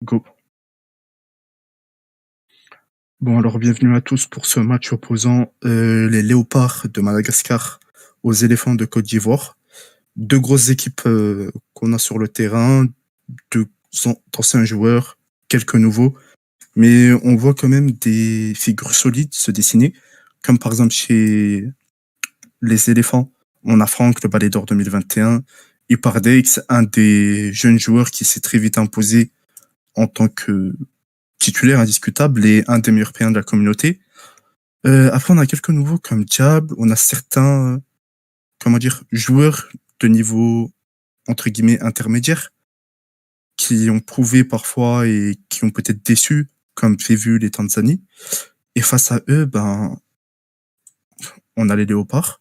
Go. Bon, alors bienvenue à tous pour ce match opposant les léopards de Madagascar aux éléphants de Côte d'Ivoire. Deux grosses équipes qu'on a sur le terrain, deux anciens joueurs, quelques nouveaux, mais on voit quand même des figures solides se dessiner, comme par exemple chez les éléphants, on a Franck, le Ballon d'Or 2021, Ipardex, un des jeunes joueurs qui s'est très vite imposé en tant que titulaire indiscutable et un des meilleurs payants de la communauté. Après, on a quelques nouveaux comme Diable, on a certains, comment dire, joueurs de niveau, entre guillemets, intermédiaire, qui ont prouvé parfois et qui ont peut-être déçu, comme j'ai vu les Tanzanie. Et face à eux, ben, on a les léopards,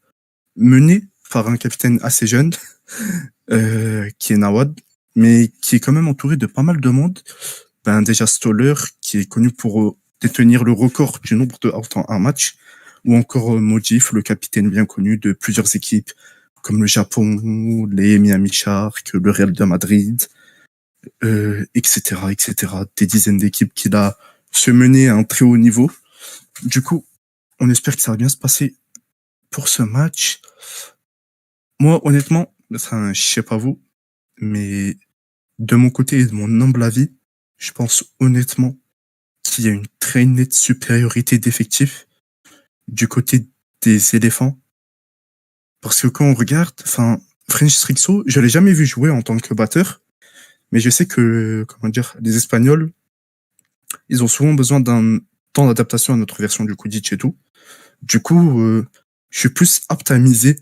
menés par un capitaine assez jeune, qui est Nawad, mais qui est quand même entouré de pas mal de monde. Ben, déjà Stoller, qui est connu pour détenir le record du nombre de outs en un match, ou encore Modif, le capitaine bien connu de plusieurs équipes, comme le Japon, les Miami Sharks, le Real de Madrid, etc., etc. Des dizaines d'équipes qu'il a se mener à un très haut niveau. Du coup, on espère que ça va bien se passer pour ce match. Moi, honnêtement, enfin, je sais pas vous, mais de mon côté et de mon humble avis, je pense honnêtement qu'il y a une très nette supériorité d'effectifs du côté des éléphants. Parce que quand on regarde, enfin, French Strixo, je l'ai jamais vu jouer en tant que batteur, mais je sais que, comment dire, les Espagnols, ils ont souvent besoin d'un temps d'adaptation à notre version du Quidditch et tout. Du coup, je suis plus apte à miser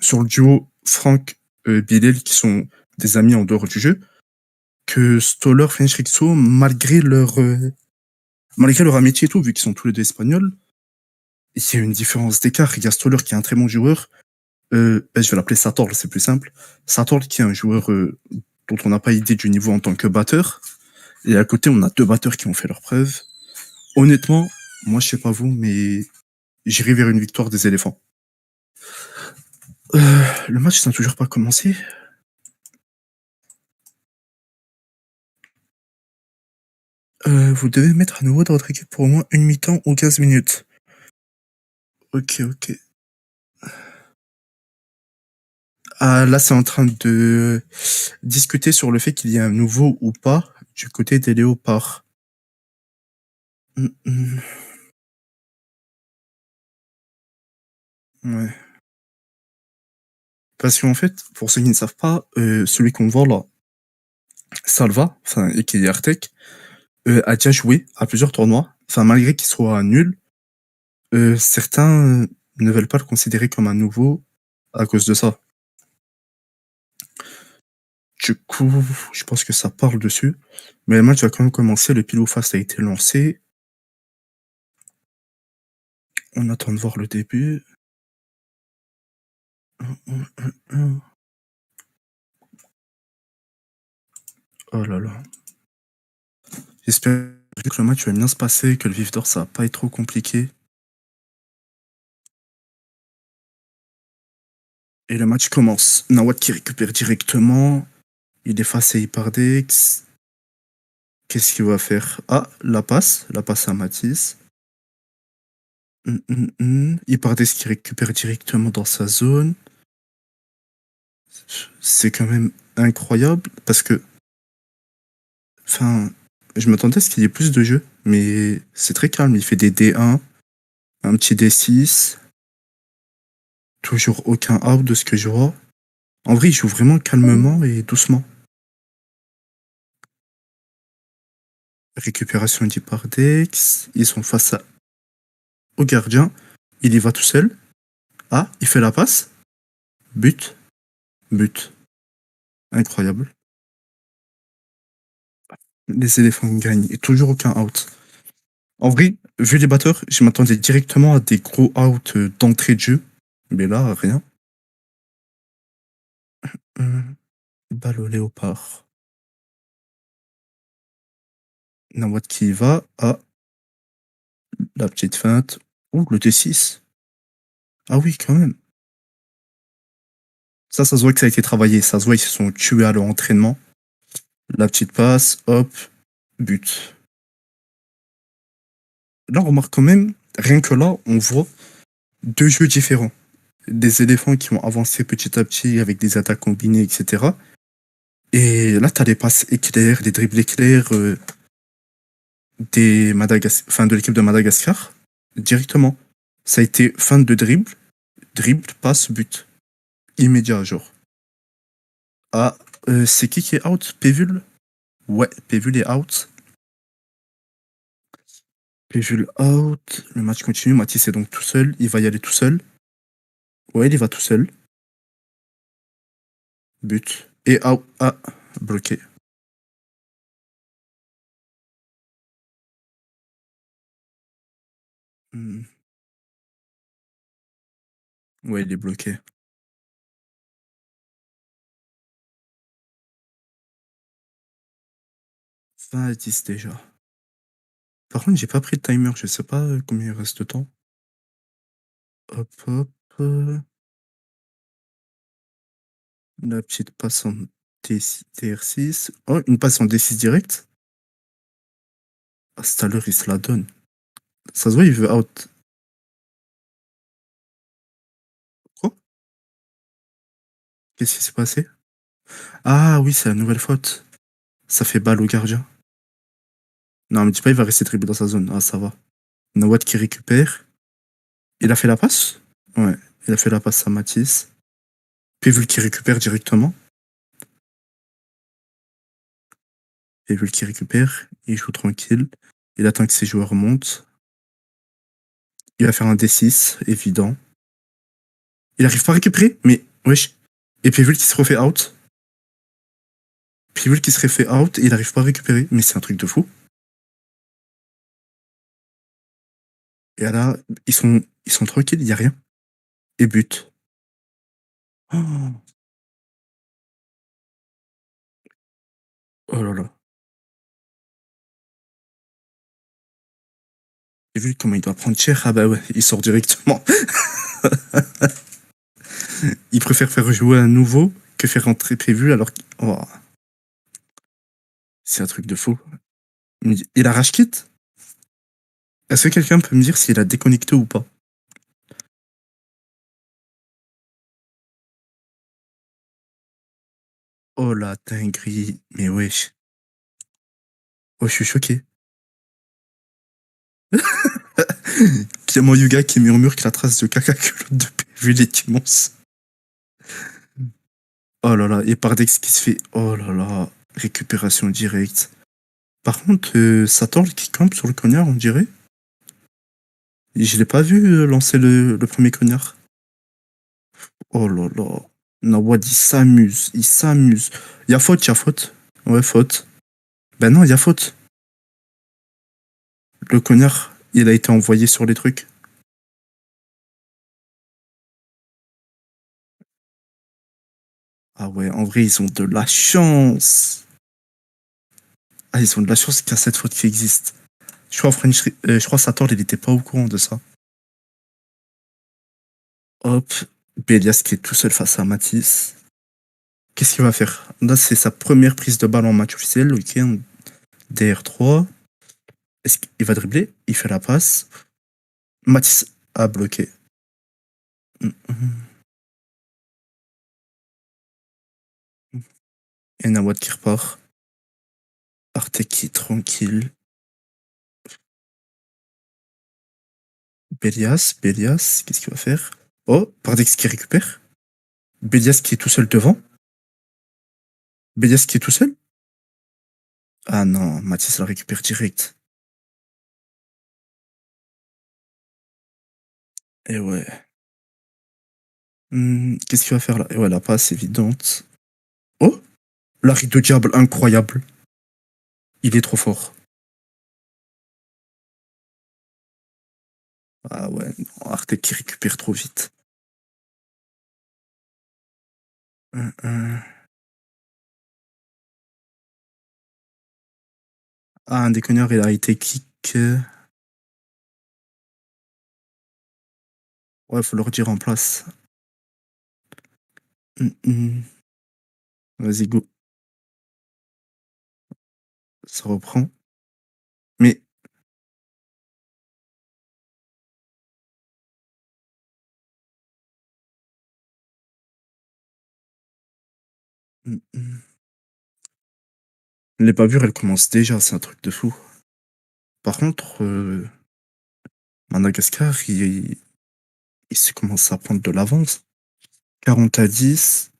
sur le duo Franck Bilal, qui sont des amis en dehors du jeu, que Stoller, French Strixo, malgré leur amitié et tout, vu qu'ils sont tous les deux espagnols, il y a une différence d'écart. Il y a Stoller qui est un très bon joueur. Je vais l'appeler Satorl, c'est plus simple. Satorl qui est un joueur dont on n'a pas idée du niveau en tant que batteur. Et à côté, on a deux batteurs qui ont fait leurs preuves. Honnêtement, moi, je sais pas vous, mais j'irai vers une victoire des éléphants. Le match n'a toujours pas commencé. Vous devez mettre à nouveau dans votre équipe pour au moins une mi-temps ou 15 minutes. Ok, ok. Ah, là, c'est en train de discuter sur le fait qu'il y a un nouveau ou pas du côté des léopards. Hum, hum. Ouais. Parce qu'en fait, pour ceux qui ne savent pas, celui qu'on voit là, Salva, enfin, et qui est Artek, a déjà joué à plusieurs tournois. Enfin, malgré qu'il soit nul, certains ne veulent pas le considérer comme un nouveau à cause de ça. Du coup, je pense que ça parle dessus. Mais le match va quand même commencer. Le pile ou face a été lancé. On attend de voir le début. Oh là là. J'espère que le match va bien se passer, que le vif d'or ça va pas être trop compliqué. Et le match commence. Nawad qui récupère directement. Il est face à Ipardex. Qu'est-ce qu'il va faire? Ah, la passe à Matisse. Ipardex qui récupère directement dans sa zone. C'est quand même incroyable parce que, enfin, je m'attendais à ce qu'il y ait plus de jeux, mais c'est très calme. Il fait des D1, un petit D6, toujours aucun out de ce que je vois. En vrai, il joue vraiment calmement et doucement. Récupération d'Ipardex. Ils sont face au gardien. Il y va tout seul. Ah, il fait la passe. But. But. Incroyable. Les éléphants gagnent et toujours aucun out. En vrai, vu les batteurs, je m'attendais directement à des gros outs d'entrée de jeu. Mais là, rien. Balle au léopard. Nawad qui y va. Ah, la petite feinte. Ouh, le D6. Ah oui, quand même. Ça se voit que ça a été travaillé. Ça se voit qu'ils se sont tués à leur entraînement. La petite passe, hop, but. Là, on remarque quand même, rien que là, on voit deux jeux différents. Des éléphants qui vont avancer petit à petit avec des attaques combinées, etc. Et là, t'as les passes éclairs, les dribbles éclairs enfin, de l'équipe de Madagascar directement. Ça a été fin de dribble, dribble, passe, but. Immédiat, genre. Ah, c'est qui est out? Pévul? Ouais, Pévul est out. Pévul out. Le match continue. Mathis est donc tout seul. Il va y aller tout seul. Ouais, il y va tout seul. But. Et out. Ah, bloqué. Hmm. Ouais, il est bloqué. 20 à 10 déjà. Par contre, j'ai pas pris le timer. Je sais pas combien il reste de temps. Hop, hop. La petite passe en TR6. Oh, une passe en D6 direct. Ah, tout à l'heure, il se la donne. Ça se voit, il veut out. Quoi? Qu'est-ce qui s'est passé? Ah oui, c'est la nouvelle faute. Ça fait balle au gardien. Non, me dis pas, il va rester dribblé dans sa zone. Ah, ça va. Nawad qui récupère. Il a fait la passe? Ouais, il a fait la passe à Matisse. Pévul qui récupère directement. Pévul qui récupère. Il joue tranquille. Il attend que ses joueurs montent. Il va faire un D6, évident. Il arrive pas à récupérer, mais wesh. Et Pévul qui se refait out. Pévul qui se refait out et il arrive pas à récupérer. Mais c'est un truc de fou. Et là, ils sont tranquilles, il y a rien. Et but. Oh, oh là là. J'ai vu comment il doit prendre cher. Ah bah ouais, il sort directement. Il préfère faire jouer un nouveau que faire rentrer prévu alors que oh, c'est un truc de fou. Il a rage quit. Est-ce que quelqu'un peut me dire s'il a déconnecté ou pas? Oh la dinguerie. Mais wesh. Oh, je suis choqué. Clément Yuga qui murmure que la trace de caca culotte de PV est immense. Oh là là. Et Pardex qui se fait. Oh là là. Récupération directe. Par contre, Sator qui campe sur le cognard, on dirait. Et je l'ai pas vu lancer le premier cognard. Oh là là. Nawad, il s'amuse. Il s'amuse. Il y a faute, il y a faute. Ouais, faute. Ben non, il y a faute. Le cognard, il a été envoyé sur les trucs. Ah ouais, en vrai, ils ont de la chance. Ah, ils ont de la chance qu'il y a cette faute qui existe. Je crois Sator, il était pas au courant de ça. Hop. Bélias qui est tout seul face à Matisse. Qu'est-ce qu'il va faire? Là, c'est sa première prise de balle en match officiel. Le week-end DR3. Est-ce qu'il va dribbler? Il fait la passe. Matisse a bloqué. Et Nawad qui repart. Arteki tranquille. Bélias, qu'est-ce qu'il va faire? Oh, Pardex qui récupère. Bélias qui est tout seul devant. Bélias qui est tout seul. Ah non, Matisse la récupère direct. Et ouais. Qu'est-ce qu'il va faire là? Et ouais, la passe évidente. Oh, l'arrêt de diable incroyable. Il est trop fort. Ah ouais, non, Arte qui récupère trop vite. Hum, hum. Ah, un déconneur, il a été kick. Ouais, faut leur dire en place. Hum. Vas-y, go. Ça reprend. Mais mm, mm. Les bavures, elles commencent déjà, c'est un truc de fou. Par contre, Madagascar, il se commence à prendre de l'avance. 40-10.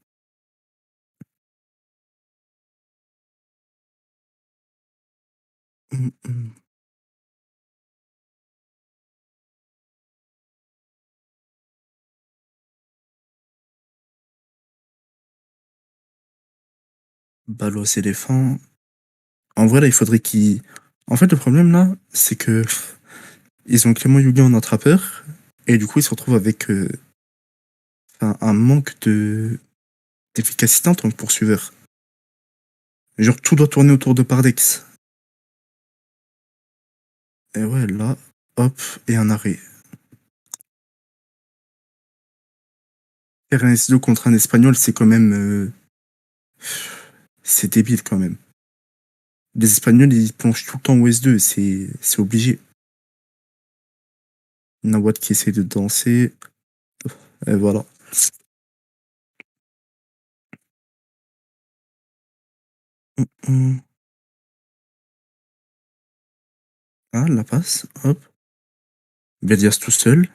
Mm, mm. Balle aux éléphants. En vrai, là, il faudrait qu'ils. En fait, le problème, là, c'est que ils ont Clément Yuga en attrapeur. Et du coup, ils se retrouvent avec un manque d'efficacité en tant que poursuiveur. Genre, tout doit tourner autour de Pardex. Et ouais, là, hop, et un arrêt. Faire un S2 contre un Espagnol, c'est quand même. C'est débile quand même. Les Espagnols, ils plongent tout le temps au S2, c'est obligé. Nawad qui essaie de danser. Et voilà. Hum. Ah, la passe, hop. Bedias tout seul.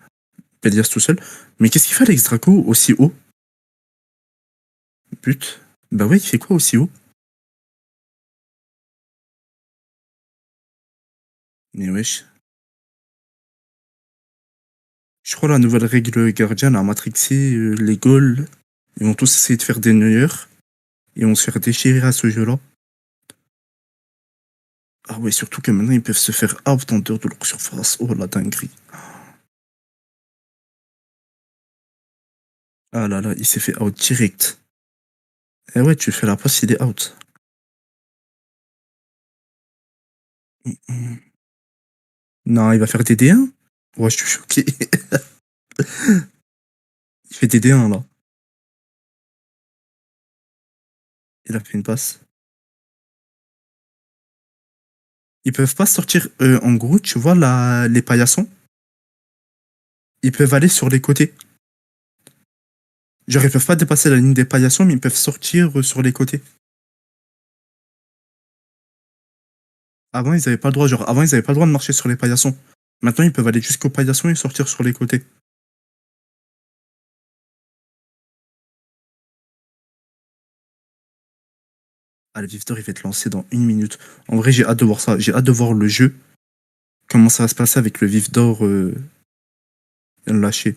Bedias tout seul. Mais qu'est-ce qu'il fait Alex Draco aussi haut? But. Bah ouais, il fait quoi aussi haut? Mais wesh. Je crois la nouvelle règle Guardian a matrixé les goals. Ils vont tous essayer de faire des meilleurs. Ils vont se faire déchirer à ce jeu-là. Ah ouais, surtout que maintenant ils peuvent se faire out en dehors de leur surface. Oh la dinguerie. Ah là là, il s'est fait out direct. Eh ouais, tu fais la passe, il est out. Mm. Non, il va faire des D1? Ouais, je suis choqué. Il fait des D1 là. Il a fait une passe. Ils peuvent pas sortir en gros, tu vois les paillassons. Ils peuvent aller sur les côtés. Genre, ils peuvent pas dépasser la ligne des paillassons, mais ils peuvent sortir sur les côtés. Avant, ils avaient pas le droit. Genre, avant, ils avaient pas le droit de marcher sur les paillassons. Maintenant, ils peuvent aller jusqu'aux paillassons et sortir sur les côtés. Ah, le Vif d'Or, il va être lancé dans 1 minute. En vrai, j'ai hâte de voir ça. J'ai hâte de voir le jeu. Comment ça va se passer avec le Vif d'Or lâché.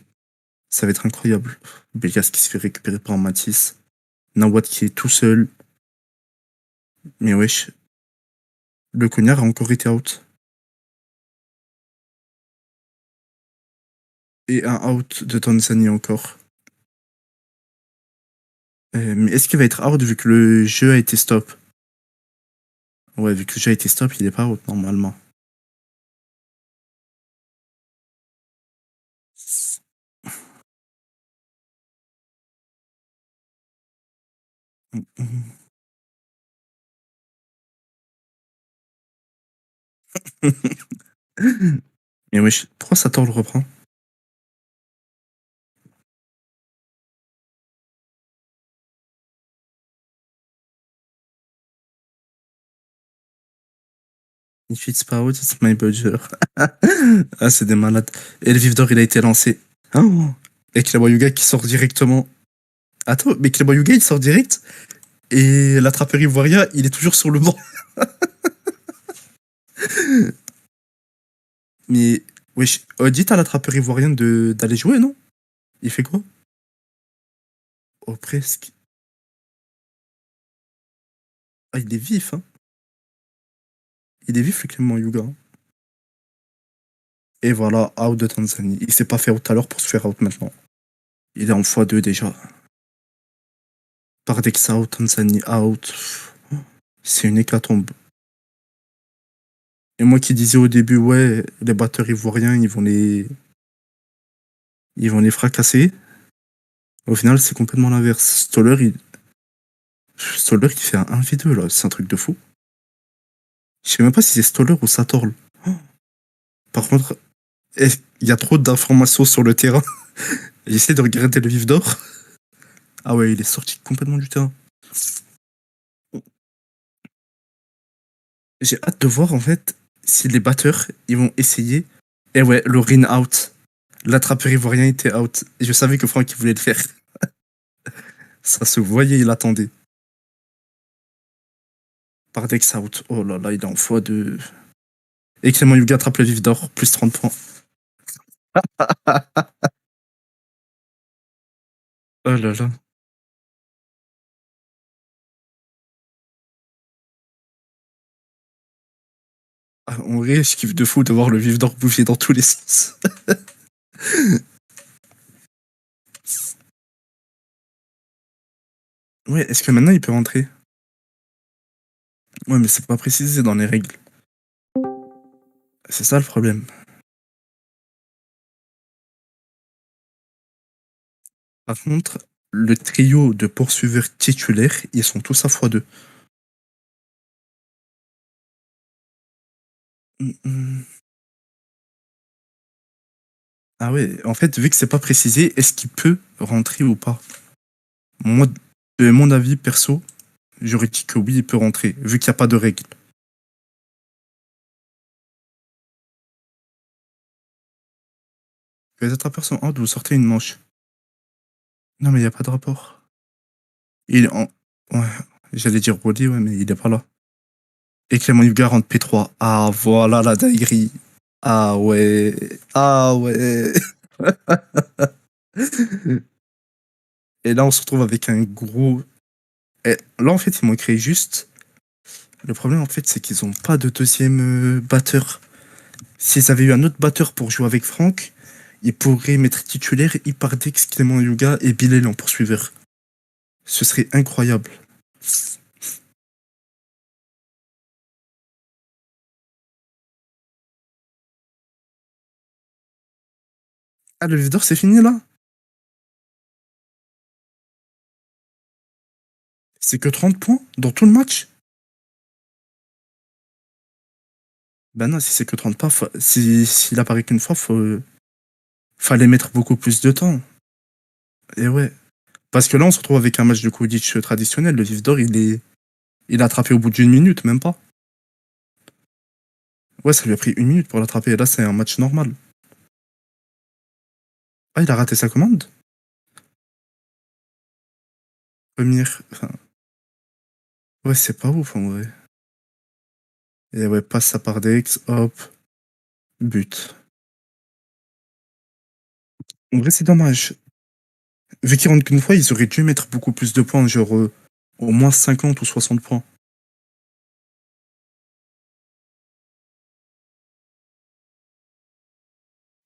Ça va être incroyable. Belgas qui se fait récupérer par Matisse. Nawad qui est tout seul. Mais wesh, le cognard a encore été out. Et un out de Tanzanie encore. Mais est-ce qu'il va être out vu que le jeu a été stop? Ouais, vu que le jeu a été stop, il est pas out normalement. Mais wesh, pourquoi Sator le reprend? If it's pas out, it's my budget. Ah, c'est des malades. Et le Vif d'Or, il a été lancé. Oh. Et Yuga qui sort directement. Attends, mais Yuga, il sort direct. Et l'attrapeur ivoirien, il est toujours sur le banc. Mais, wesh, dites à l'attrapeur ivoirien d'aller jouer, non? Il fait quoi? Oh, presque. Ah, il est vif, hein. Il est vif, le Clément Yuga. Et voilà, out de Tanzanie. Il s'est pas fait out tout à l'heure pour se faire out maintenant. Il est en x2 déjà. Pardex out, Tanzanie out. C'est une hécatombe. Et moi qui disais au début, ouais, les batteurs ivoiriens, ils vont les fracasser. Au final, c'est complètement l'inverse. Stoller, il fait un 1v2 là. C'est un truc de fou. Je sais même pas si c'est Stoller ou Satorl. Par contre, il y a trop d'informations sur le terrain. J'essaie de regarder le vif d'or. Ah ouais, il est sorti complètement du terrain. J'ai hâte de voir en fait si les batteurs ils vont essayer. Et ouais, le rin out. L'attrapeur ivoirien était out. Et je savais que Franck il voulait le faire. Ça se voyait, il attendait. Pardex out. Oh là là, il est en x2. Et Clément Yuga attrape le vif d'or, plus 30 points. Oh là là. Ah, en vrai, je kiffe de fou de voir le vif d'or bouger dans tous les sens. Ouais, est-ce que maintenant il peut rentrer? Ouais, mais c'est pas précisé dans les règles. C'est ça le problème. Par contre, le trio de poursuiveurs titulaires, ils sont tous à x2. Ah ouais, en fait, vu que c'est pas précisé, est-ce qu'il peut rentrer ou pas? Moi, de mon avis perso, j'aurais dit que oui, il peut rentrer, vu qu'il n'y a pas de règles. Que les attrapeurs sont out, vous sortez une manche. Non, mais il n'y a pas de rapport. Il est en. Ouais, j'allais dire Brody, ouais, mais il est pas là. Et Clément Hugard rentre P3. Ah, voilà la dinguerie. Ah ouais. Ah ouais. Et là, on se retrouve avec un gros. Et là, en fait, ils m'ont créé juste. Le problème, en fait, c'est qu'ils n'ont pas de deuxième batteur. S'ils avaient eu un autre batteur pour jouer avec Franck, ils pourraient mettre titulaire Hypardex, Clément Yuga et Bilal en poursuiveur. Ce serait incroyable. Ah, le leader, c'est fini là? C'est que 30 points dans tout le match? Ben non, si c'est que 30 points, s'il apparaît qu'une fois, fallait mettre beaucoup plus de temps. Et ouais. Parce que là, on se retrouve avec un match de Quidditch traditionnel. Le vif d'or, il a attrapé au bout d'une minute, même pas. Ouais, ça lui a pris une minute pour l'attraper. Et là, c'est un match normal. Ah, il a raté sa commande? Première. Enfin, ouais, c'est pas ouf en vrai. Et ouais, passe ça par Dex, hop, but. En vrai, c'est dommage. Vu qu'ils rentrent qu'une fois, ils auraient dû mettre beaucoup plus de points, genre au moins 50 ou 60 points.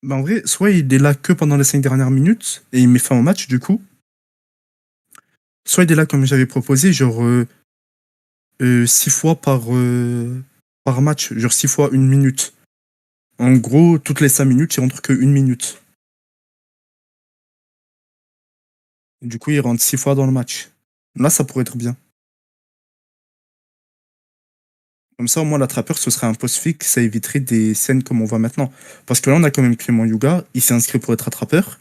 Bah en vrai, soit il est là que pendant les 5 dernières minutes et il met fin au match du coup, soit il est là comme j'avais proposé, genre 6 fois par match, genre 6 fois une minute. En gros, toutes les 5 minutes, il rentre que une minute. Du coup, il rentre 6 fois dans le match. Là, ça pourrait être bien. Comme ça, au moins, l'attrapeur, ce serait un post fixe, ça éviterait des scènes comme on voit maintenant. Parce que là, on a quand même Clément Yuga, il s'est inscrit pour être attrapeur,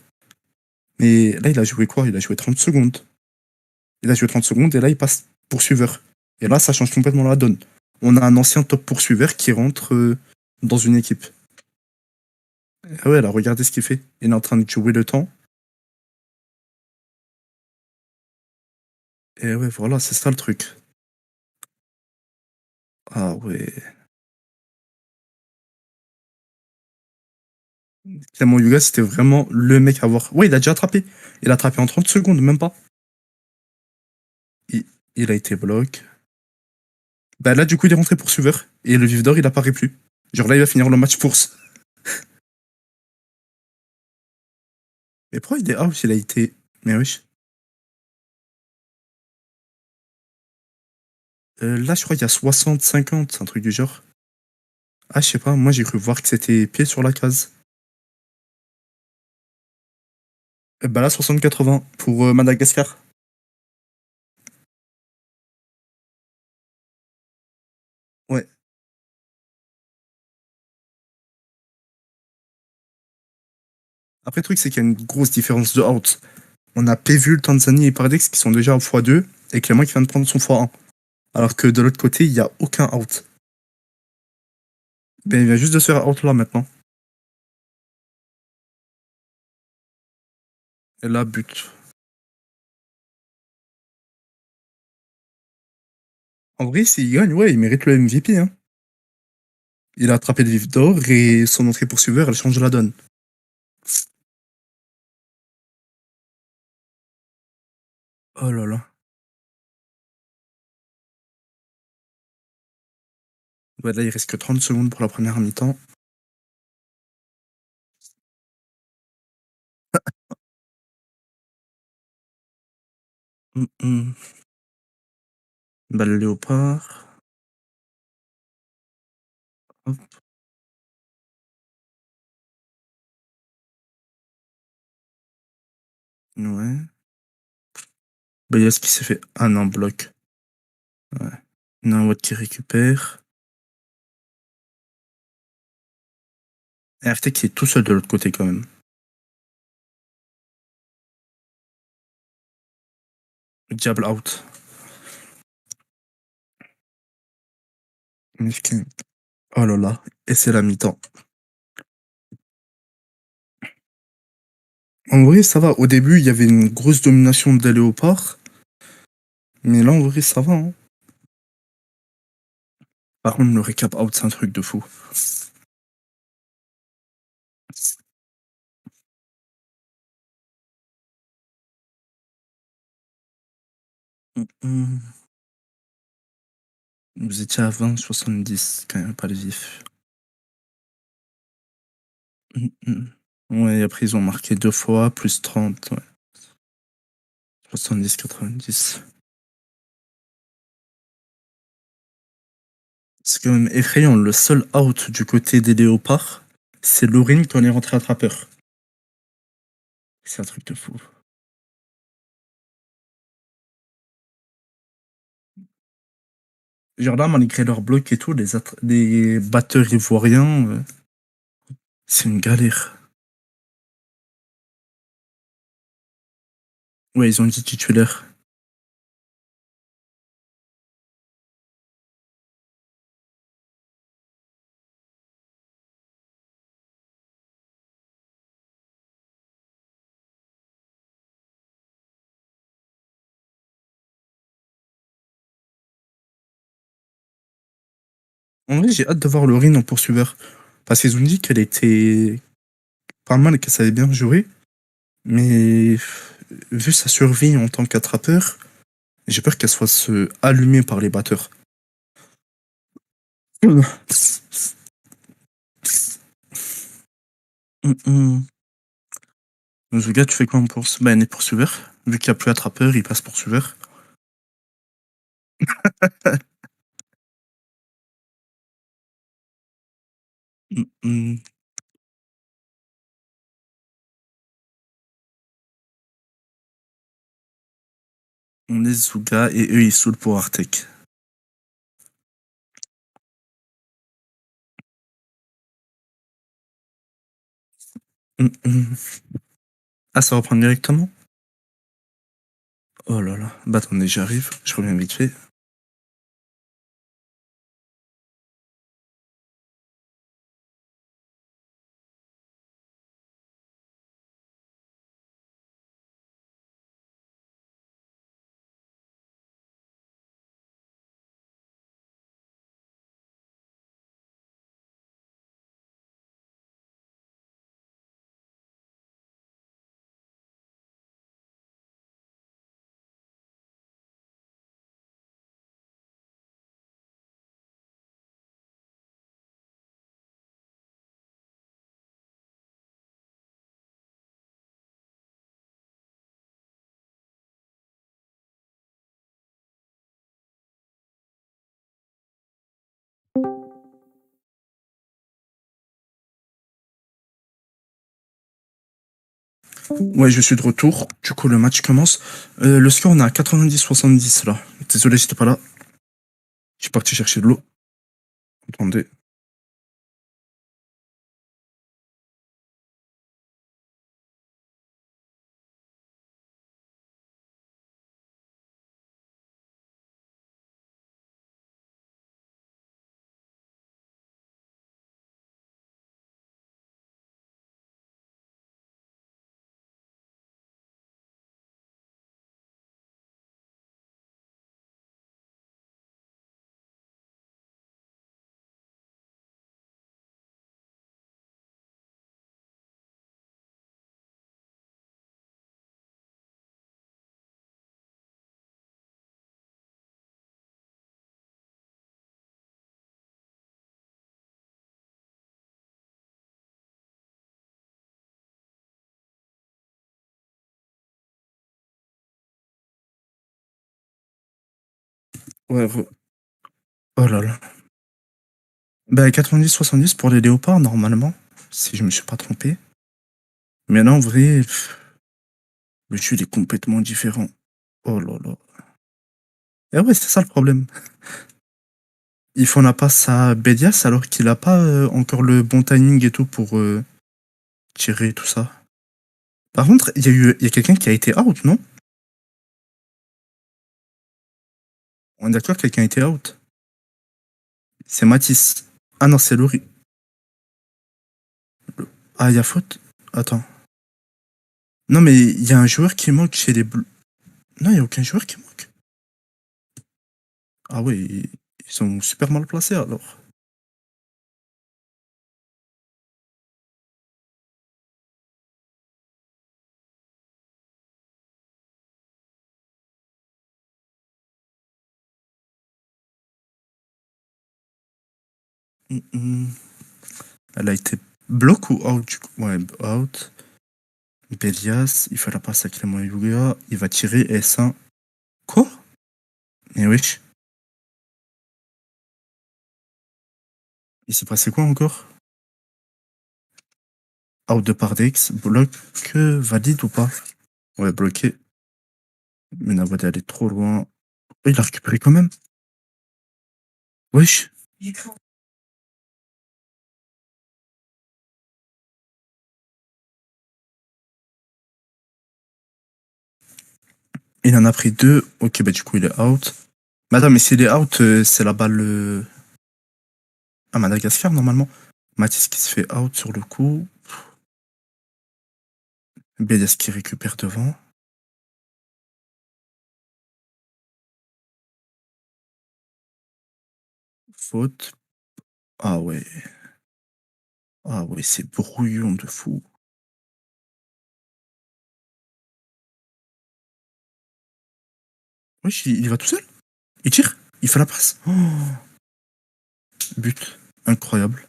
mais là, il a joué quoi? Il a joué 30 secondes. Il a joué 30 secondes et là, il passe poursuiveur. Et là, ça change complètement la donne. On a un ancien top poursuiveur qui rentre dans une équipe. Ah ouais, là, regardez ce qu'il fait. Il est en train de jouer le temps. Et ouais, voilà, c'est ça le truc. Ah ouais. Clément Yuga, c'était vraiment le mec à voir. Ouais, il a déjà attrapé. Il a attrapé en 30 secondes, même pas. Il, il a été bloqué. Bah là, du coup, il est rentré poursuiveur. Et le vif d'or, il apparaît plus. Genre là, il va finir le match course. Mais pourquoi il est out? Il a été. Mais wesh. Là, je crois qu'il y a 60-50, un truc du genre. Ah, je sais pas, moi j'ai cru voir que c'était pied sur la case. Bah là, 60-80 pour Madagascar. Ouais. Après, le truc, c'est qu'il y a une grosse différence de out. On a Pévul, Tanzanie et Pardex qui sont déjà en x2 et Clément qui vient de prendre son x1. Alors que de l'autre côté, il n'y a aucun out. Ben, il vient juste de se faire out là maintenant. Et là, but. En vrai, s'il gagne, ouais, il mérite le MVP, hein. Il a attrapé le vif d'or et son entrée poursuiveur, elle change la donne. Oh là là. Ouais, là, il reste que 30 secondes pour la première mi-temps. Hum, hum. Balle léopard. Hop, ouais. Bayas qui s'est fait. Ah non, bloc. Ouais. Nawad qui récupère. Et RT qui est tout seul de l'autre côté quand même. Diable out. Miskin. Oh là là. Et c'est la mi-temps. En vrai, ça va. Au début, il y avait une grosse domination des léopards. Mais là, en vrai, ça va, hein. Par contre, le récap out, c'est un truc de fou. Hum, hum. Vous étiez à 20-70, quand même, pas le vif. Hum, hum. Ouais, et après, ils ont marqué deux fois, plus 30, ouais. 70-90. C'est quand même effrayant. Le seul out du côté des léopards, c'est Laurine quand on est rentré attrapeur. C'est un truc de fou. Genre là, malgré leur bloc et tout, les batteurs ivoiriens, c'est une galère. Ouais, ils ont dit titulaire. En vrai, j'ai hâte de voir Laurine en poursuiveur. Parce qu'ils ont dit qu'elle était pas mal et qu'elle savait bien jouer. Mais vu sa survie en tant qu'attrapeur, j'ai peur qu'elle soit se allumée par les batteurs. Hum, hum. Le gars, tu fais quoi en poursuiveur? Ben, il est poursuiveur. Vu qu'il n'y a plus attrapeur, il passe poursuiveur. Hum, hum. On est Zuga et eux, ils saoulent pour Artek. Ah, ça reprend directement? Oh là là. Bah attendez, j'arrive. Je reviens vite fait. Ouais, je suis de retour. Du coup, le match commence. Le score, on est à 90-70 là. Désolé, j'étais pas là. Je suis parti chercher de l'eau. Attendez. Ouais, oh là là. Bah, 90-70 pour les léopards, normalement, si je me suis pas trompé. Mais là, en vrai, le jeu, il est complètement différent. Oh là là. Et ouais, c'est ça le problème. Il faut n'a pas sa Bélias alors qu'il a pas encore le bon timing et tout pour tirer tout ça. Par contre, il y a quelqu'un qui a été out, non? On est d'accord, quelqu'un a été out. C'est Matisse. Ah non, c'est Laurie. Ah, il y a faute? Attends. Non, mais il y a un joueur qui manque chez les Bleus. Non, il y a aucun joueur qui manque. Ah ouais, ils sont super mal placés alors. Hum, hum. Elle a été bloc ou out du coup? Ouais, out. Bélias, il fait la passe à Clément Yulia. Il va tirer S1. Quoi? Mais wesh. Il s'est passé quoi encore? Out de Pardex. Bloc valide ou pas? Ouais, bloqué. Mais Navod est allé trop loin. Oh, il a récupéré quand même. Wesh. Il en a pris deux. Ok, bah du coup, il est out. Mais attends, mais s'il est out, c'est la balle à Madagascar normalement. Mathis qui se fait out sur le coup. Bélias qui récupère devant. Faute. Ah ouais. Ah ouais, c'est brouillon de fou. Wesh, il va tout seul. Il tire. Il fait la passe. Oh, but. Incroyable.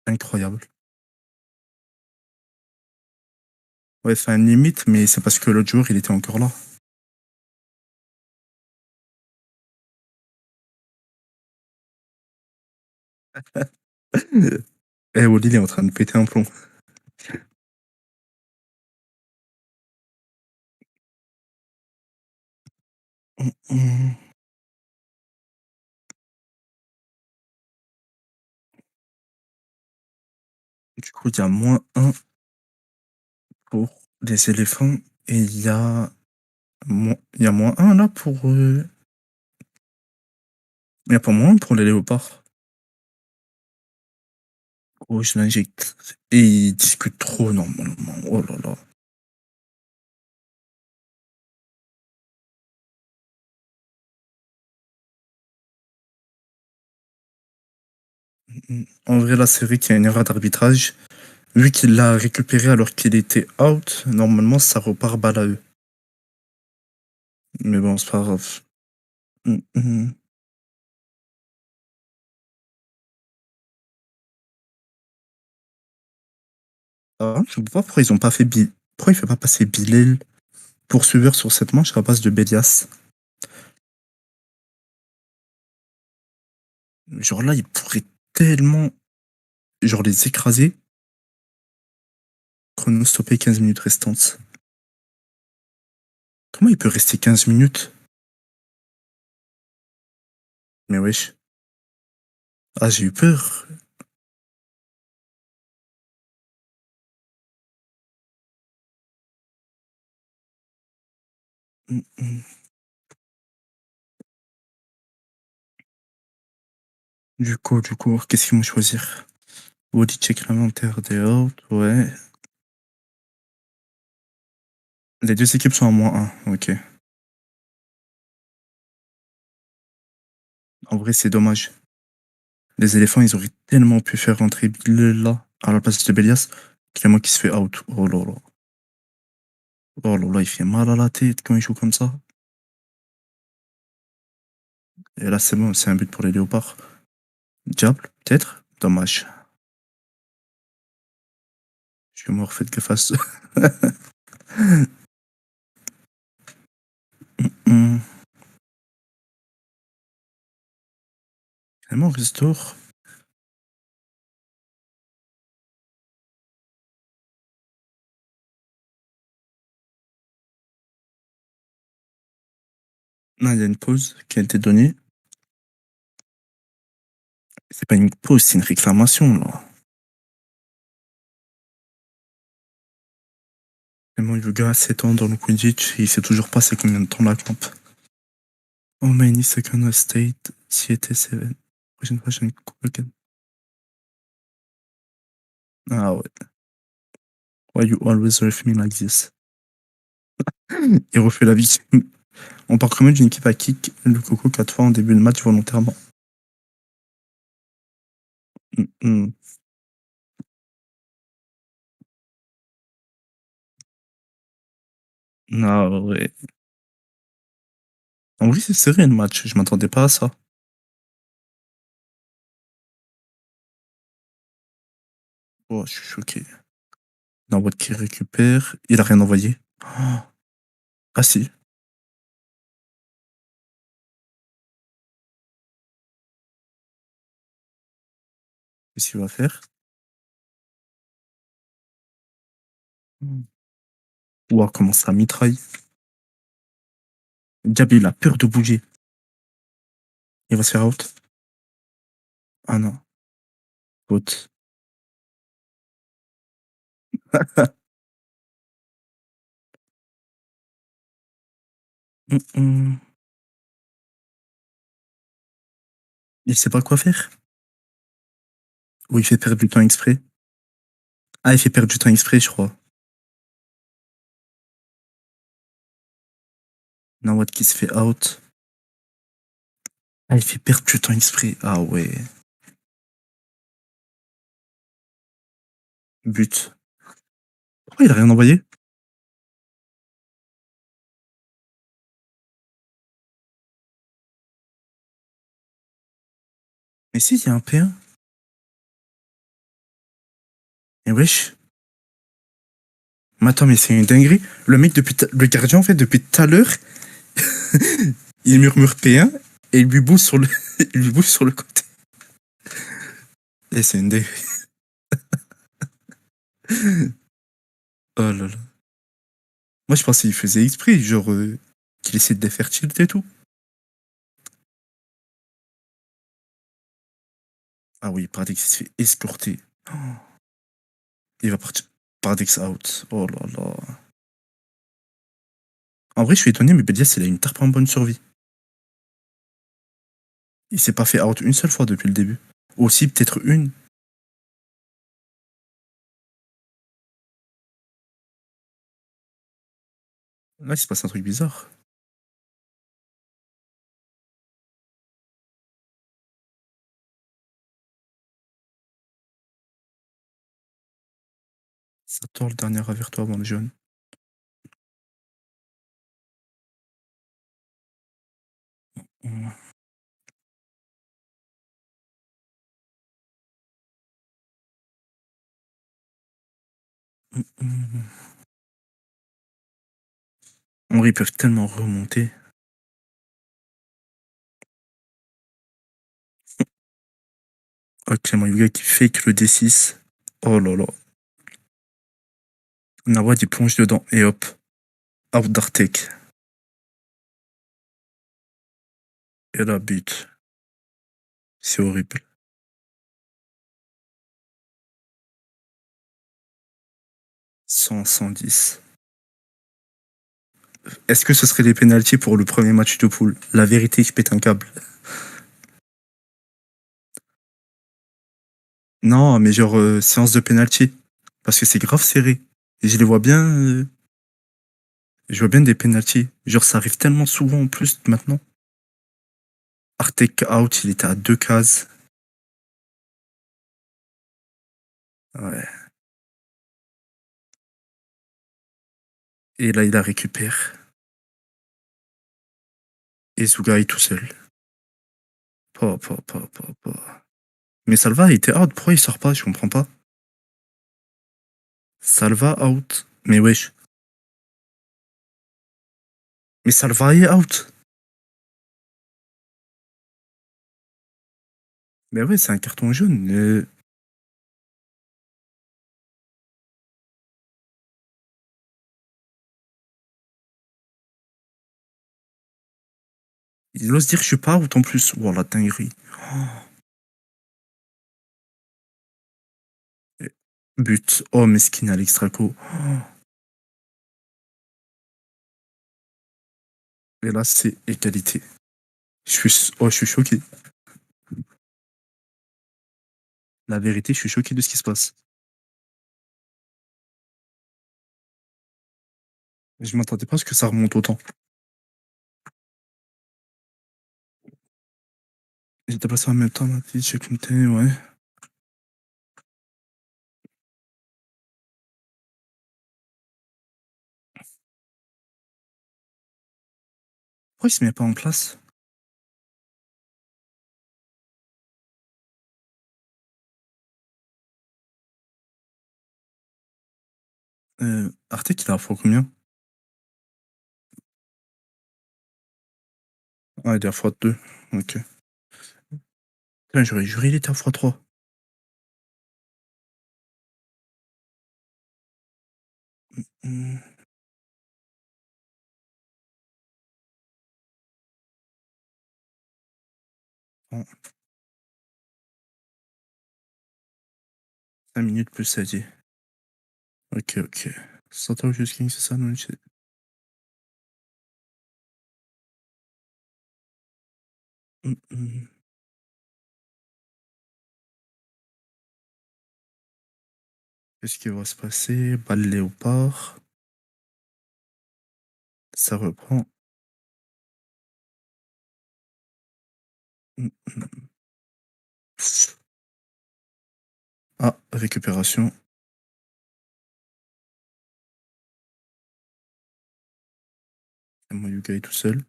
Incroyable. Ouais, c'est un limite, mais c'est parce que l'autre joueur, il était encore là. Eh, Oli, il est en train de péter un plomb. Hum, hum. Du coup, il y a -1 pour les éléphants et il y a -1 là pour. Il y a pas -1 pour les léopards. Oh, je l'injecte. Et ils discutent trop normalement. Oh là là. En vrai, là, c'est vrai qu'il y a une erreur d'arbitrage. Vu qu'il l'a récupéré alors qu'il était out, normalement, ça repart balle à eux. Mais bon, c'est pas grave. Hum, hum. Ah, je sais pas pourquoi ils ont pas fait Pourquoi il fait pas passer Bilal poursuiveur sur cette manche à base de Bélias? Genre là, il pourrait tellement, genre les écraser, chrono stopper 15 minutes restantes. Comment il peut rester 15 minutes? Mais wesh. Ah, j'ai eu peur. Hum, hum. Du coup, qu'est-ce qu'ils vont choisir? Body check l'inventaire des out, ouais. Les deux équipes sont à -1, ok. En vrai, c'est dommage. Les éléphants, ils auraient tellement pu faire rentrer Bill là, à la place de Bélias, Clément qui se fait out. Oh là là. Oh là là, il fait mal à la tête quand il joue comme ça. Et là, c'est bon, c'est un but pour les léopards. Diable, peut-être? Dommage. Je suis mort, faites que face. Vraiment, restore. Non, il y a une pause qui a été donnée. C'est pas une pause, c'est une réclamation, là. Vraiment, le gars a 7 ans dans le Quidditch et il sait toujours pas c'est combien de temps la clampe. Oh, many second state, CT7. Prochaine fois, j'ai une coupe. Ah ouais. Why you always ref me like this? Il refait la victime. On part quand même d'une équipe à kick le coco 4 fois en début de match volontairement. Mm. Ah ouais. En vrai, c'est serré le match. Je m'attendais pas à ça. Oh, je suis choqué. Nawad qui récupère. Il a rien envoyé. Oh. Ah si. Qu'est-ce qu'il va faire? Ouah, comment ça mitraille. Diable, il a peur de bouger. Il va se faire out. Ah non. Faute. Mm. Il sait pas quoi faire. Ou il fait perdre du temps exprès. Ah, il fait perdre du temps exprès, je crois. Nawad qui se fait out. Ah, il fait perdre du temps exprès. Ah ouais. But. Pourquoi il a rien envoyé? Mais si, il y a un P1. Et wesh. Mais attends, mais c'est une dinguerie. Le mec, le gardien, en fait, depuis tout à l'heure, il murmure P1 et il lui bouge sur le, il lui bouge sur le côté. Et c'est une dinguerie. Oh là là. Moi, je pensais qu'il faisait exprès, genre, qu'il essaie de les faire tilt et tout. Ah oui, Pardex il se fait escorter. Oh, il va partir. Pardex out. Oh là là. En vrai, je suis étonné, mais Bedias, il a une tarpe en bonne survie. Il s'est pas fait out une seule fois depuis le début. Aussi, peut-être une. Là, il se passe un truc bizarre. Ça tord le dernier averto avant le jaune. Mm, mm. En vrai, ils peuvent tellement remonter. Oh, Clément Yuga qui fake le D6. Oh là là. Nawad, il plonge dedans. Et hop. Out d'Artek. Et la but. C'est horrible. 110. Est-ce que ce serait des pénalties pour le premier match de poule? La vérité, je pète un câble. Non, mais genre, séance de pénalty. Parce que c'est grave serré. Et je les vois bien. Je vois bien des pénalties. Genre, ça arrive tellement souvent en plus maintenant. Artek out, il était à 2 cases. Ouais. Et là, il la récupère. Et Zugai tout seul. Pa. Mais Salva il était out. Pourquoi il sort pas? Je comprends pas. Salva out. Mais wesh. Mais Salva est out. Mais ouais, c'est un carton jaune. Il ose dire que je suis pas out en plus. Oh la dinguerie. Et- But. Oh, mesquine à l'extraco. Et là, c'est égalité. Je suis choqué. La vérité, je suis choqué de ce qui se passe. Je m'attendais pas à ce que ça remonte autant. J'étais passé en même temps, ma petite, j'ai compté, ouais. Pourquoi il se met pas en place? Arte, il a fois combien? Ah, il est à fois 2. Ok. Putain, j'aurais juré, il était à fois 3. Hmm. Bon, 5 minutes plus ça dit. Ok, ok. Santa Just King, c'est ça, non? Hmm. Qu'est-ce qui va se passer? Balle léopard. Ça reprend. Hmm. Ah, récupération. Moyuga est tout seul.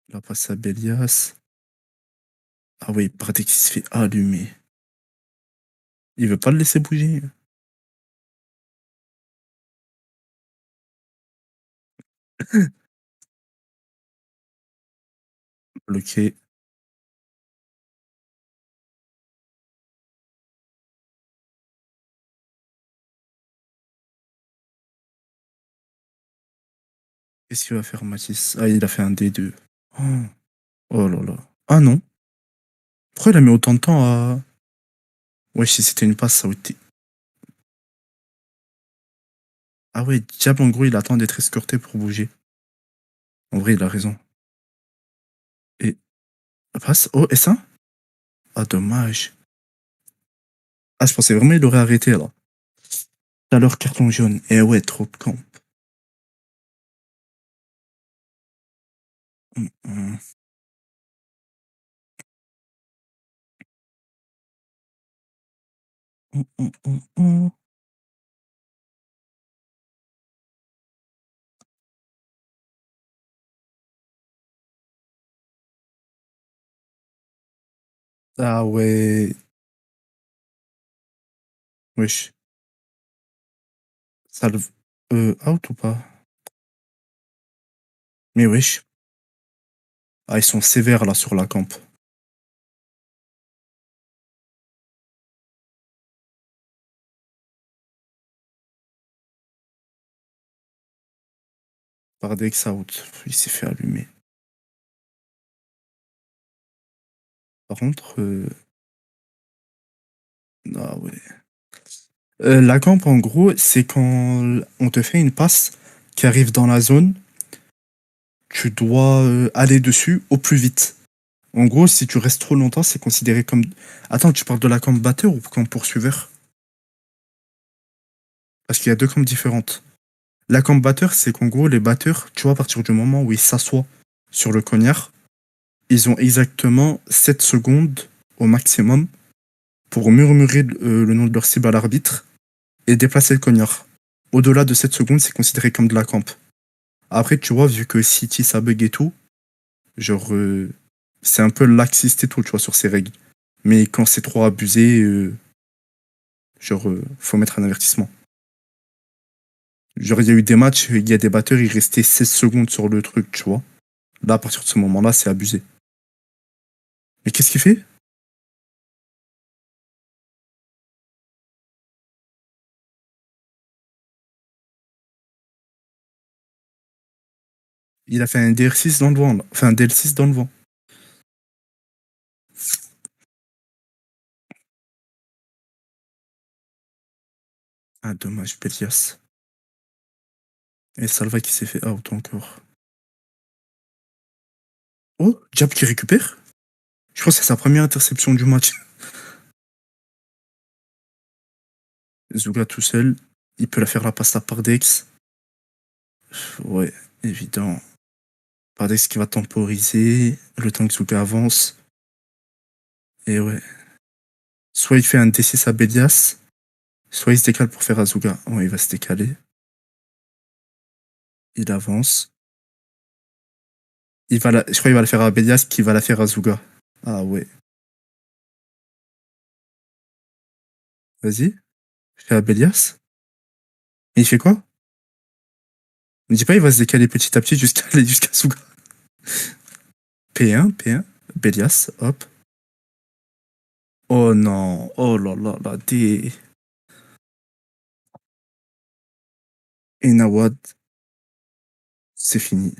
La passe à Belias. Ah oui, Pratek qui se fait allumer. Il veut pas le laisser bouger. Bloqué. Qu'est-ce qu'il va faire, Mathis? Ah, il a fait un D2. Oh, oh là là. Ah non. Pourquoi il a mis autant de temps à. Ouais, si c'était une passe, ça aurait été. Ah ouais, Diable, en gros, il attend d'être escorté pour bouger. En vrai, il a raison. Et. La passe. Oh, et ça? Ah, dommage. Ah, je pensais vraiment il aurait arrêté là. Tout à l'heure, carton jaune. Eh ouais, trop de camp. Hum, hum, hum. Ah ouais. Wesh. Ça le. Out ou pas? Mais wesh. Ah, ils sont sévères là sur la camp. Pardex out. Il s'est fait allumer. Par contre. Ah ouais. La camp, en gros, c'est quand on te fait une passe qui arrive dans la zone, tu dois aller dessus au plus vite. En gros, si tu restes trop longtemps, c'est considéré comme. Attends, tu parles de la camp batteur ou camp poursuiveur? Parce qu'il y a deux camps différentes. La camp batteur, c'est qu'en gros, les batteurs, tu vois, à partir du moment où ils s'assoient sur le cognard, ils ont exactement 7 secondes au maximum pour murmurer le nom de leur cible à l'arbitre et déplacer le cognard. Au-delà de 7 secondes, c'est considéré comme de la camp. Après, tu vois, vu que City, ça bug et tout, genre, c'est un peu laxiste et tout, tu vois, sur ces règles. Mais quand c'est trop abusé, genre, faut mettre un avertissement. Genre, il y a eu des matchs, il y a des batteurs, ils restaient 16 secondes sur le truc, tu vois. Là, à partir de ce moment-là, c'est abusé. Mais qu'est-ce qu'il fait? Il a fait un DR6 dans le vent, là. Enfin, un DL6 dans le vent. Ah, dommage, Pelias. Et Salva qui s'est fait out encore. Oh, Diab qui récupère? Je crois que c'est sa première interception du match. Zuga tout seul. Il peut la faire la passe à Pardex. Ouais, évident. Pardex qui va temporiser. Le temps que Zuga avance. Et ouais. Soit il fait un D6 à Belias. Soit il se décale pour faire Azuga. Oh, il va se décaler. Il avance. Je crois qu'il va le faire à Belias qui va la faire à Azuga. Ah ouais. Vas-y. Je fais à Belias. Et il fait quoi? Ne dis pas il va se décaler petit à petit jusqu'à aller jusqu'à Azuga. P1, P1. Belias, hop. Oh non. Oh là là là. Et Nawad, c'est fini.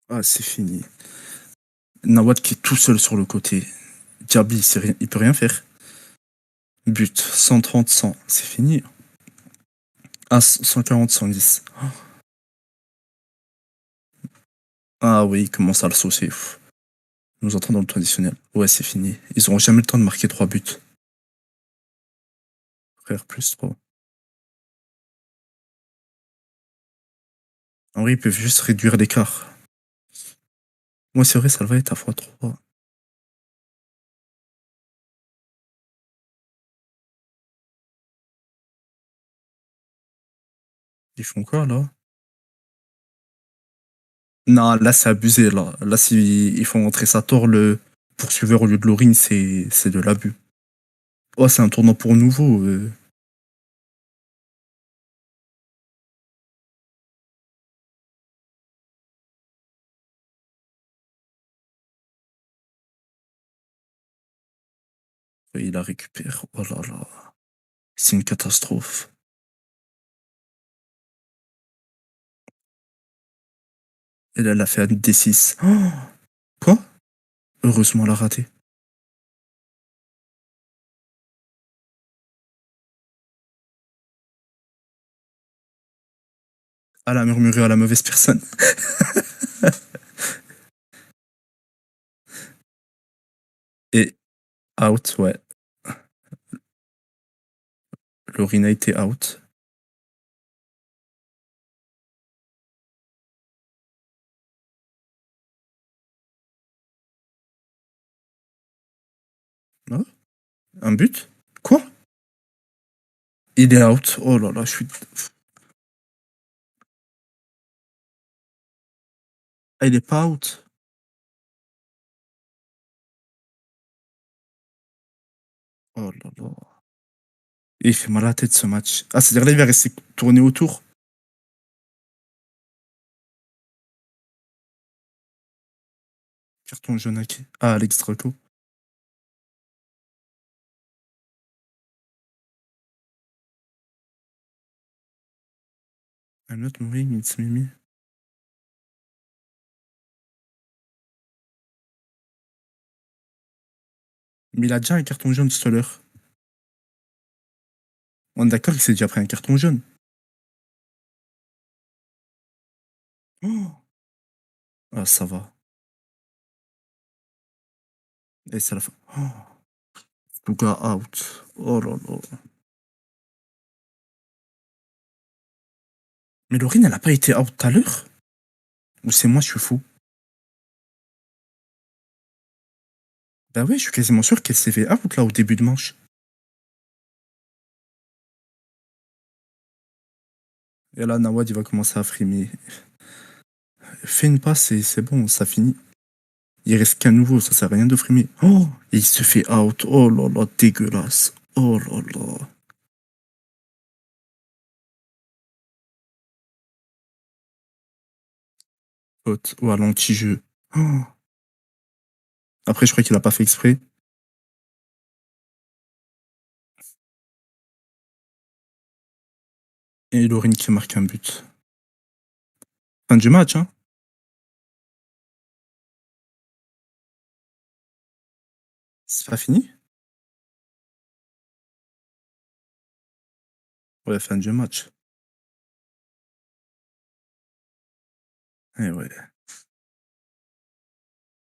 Ah, c'est fini. Nawad qui est tout seul sur le côté. Diaby, il peut rien faire. But, 130, 100. C'est fini. Ah, 140, 110. Ah oui, il commence à le saucer. Nous entrons dans le traditionnel. Ouais, c'est fini. Ils auront jamais le temps de marquer 3 buts. Frère, plus 3. En vrai, ils peuvent juste réduire l'écart. Moi, c'est vrai, ça va être à x3. Ils font quoi, là? Non, là, c'est abusé, là. Là, s'ils ils font entrer Sator, le poursuiveur au lieu de Lorin, c'est de l'abus. Oh, c'est un tournant pour nouveau. Il la récupère. Oh là là. C'est une catastrophe. Et là, elle a fait un D6. Oh, quoi? Heureusement, elle a raté. Elle a murmuré à la mauvaise personne. Et out, ouais. Lorin a été out. Ah, un but? Quoi? Il est out. Oh là là, je suis. Ah, il est pas out. Oh là là. Et il fait mal à la tête ce match. Ah, c'est-à-dire là, il va rester tourné autour. Carton jaune à qui? Ah, Alex Draco. I'm not moving, it's Mimi. Mais il a déjà un carton jaune tout à l'heure. On est d'accord qu'il s'est déjà pris un carton jaune. Oh, ah, ça va. Et c'est la fin. Oh, Luka out. Oh là là. Mais Laurine, elle a pas été out tout à l'heure? Ou c'est moi, je suis fou? Bah ouais, je suis quasiment sûr qu'elle s'est fait out là au début de manche. Et là, Nawad, il va commencer à frimer. Fais une passe et c'est bon, ça finit. Il reste qu'un nouveau, ça sert à rien de frimer. Oh, et il se fait out. Oh là là, dégueulasse. Oh là là. Faute. Ouah, l'anti-jeu. Oh. Après, je crois qu'il a pas fait exprès. Et Lauren qui marque un but. Fin du match, hein. C'est pas fini? Ouais, fin du match. Eh ouais.